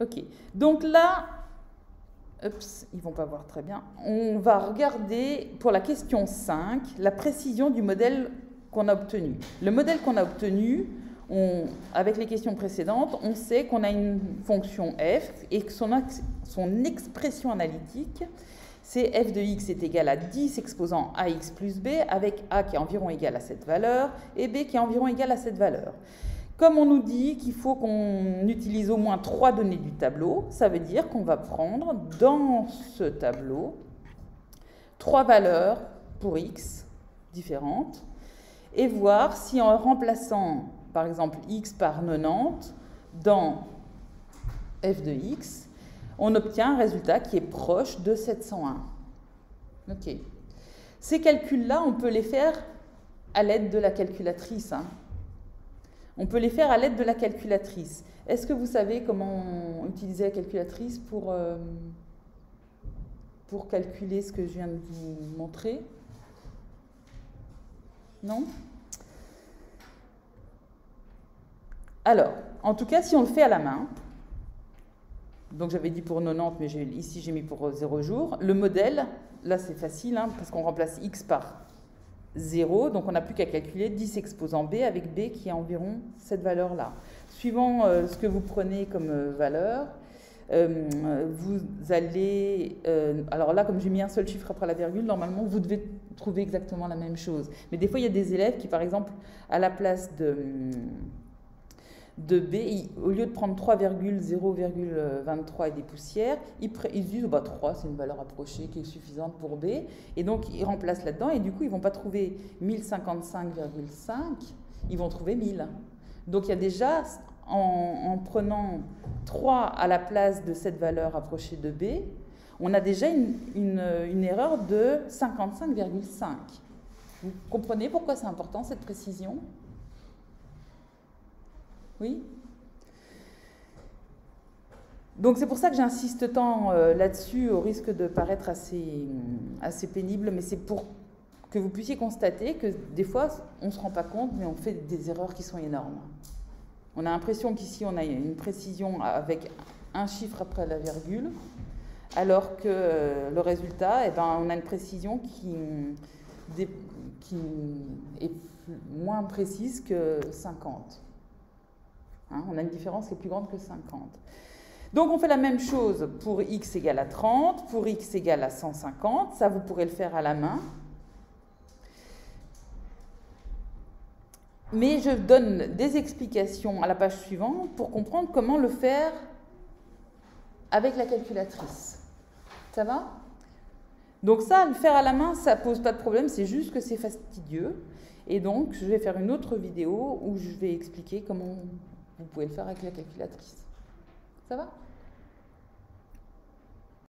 Ok, donc là, oups, ils ne vont pas voir très bien. On va regarder pour la question 5, la précision du modèle qu'on a obtenu. Le modèle qu'on a obtenu, avec les questions précédentes, on sait qu'on a une fonction f et que son expression analytique, c'est f de x est égal à 10 exposant ax plus b, avec a qui est environ égal à cette valeur et b qui est environ égal à cette valeur. Comme on nous dit qu'il faut qu'on utilise au moins 3 données du tableau, ça veut dire qu'on va prendre dans ce tableau 3 valeurs pour x différentes et voir si en remplaçant par exemple x par 90 dans f de x, on obtient un résultat qui est proche de 701. Ok. Ces calculs-là, on peut les faire à l'aide de la calculatrice. On peut les faire à l'aide de la calculatrice. Est-ce que vous savez comment utiliser la calculatrice pour calculer ce que je viens de vous montrer? Non? Alors, en tout cas, si on le fait à la main, donc j'avais dit pour 90, mais ici j'ai mis pour 0 jours, le modèle, là c'est facile, parce qu'on remplace x par 0, donc on n'a plus qu'à calculer 10 exposant b avec b qui est environ cette valeur-là. Suivant ce que vous prenez comme valeur, vous allez... alors là, comme j'ai mis un seul chiffre après la virgule, normalement vous devez trouver exactement la même chose. Mais des fois, il y a des élèves qui, par exemple, à la place de B, au lieu de prendre 3,0,23 et des poussières, ils disent bah, 3, c'est une valeur approchée qui est suffisante pour B, et donc ils remplacent là-dedans, et du coup ils ne vont pas trouver 1055,5, ils vont trouver 1000. Donc il y a déjà, en prenant 3 à la place de cette valeur approchée de B, on a déjà une erreur de 55,5. Vous comprenez pourquoi c'est important cette précision ? Oui. Donc c'est pour ça que j'insiste tant là-dessus, au risque de paraître assez pénible, mais c'est pour que vous puissiez constater que des fois, on ne se rend pas compte, mais on fait des erreurs qui sont énormes. On a l'impression qu'ici, on a une précision avec un chiffre après la virgule, alors que le résultat, eh ben, on a une précision qui est moins précise que 50. On a une différence qui est plus grande que 50. Donc on fait la même chose pour x égale à 30, pour x égale à 150, ça vous pourrez le faire à la main. Mais je donne des explications à la page suivante pour comprendre comment le faire avec la calculatrice. Ça va? Donc ça, le faire à la main, ça ne pose pas de problème, c'est juste que c'est fastidieux. Et donc je vais faire une autre vidéo où je vais expliquer comment vous pouvez le faire avec la calculatrice. Ça va ?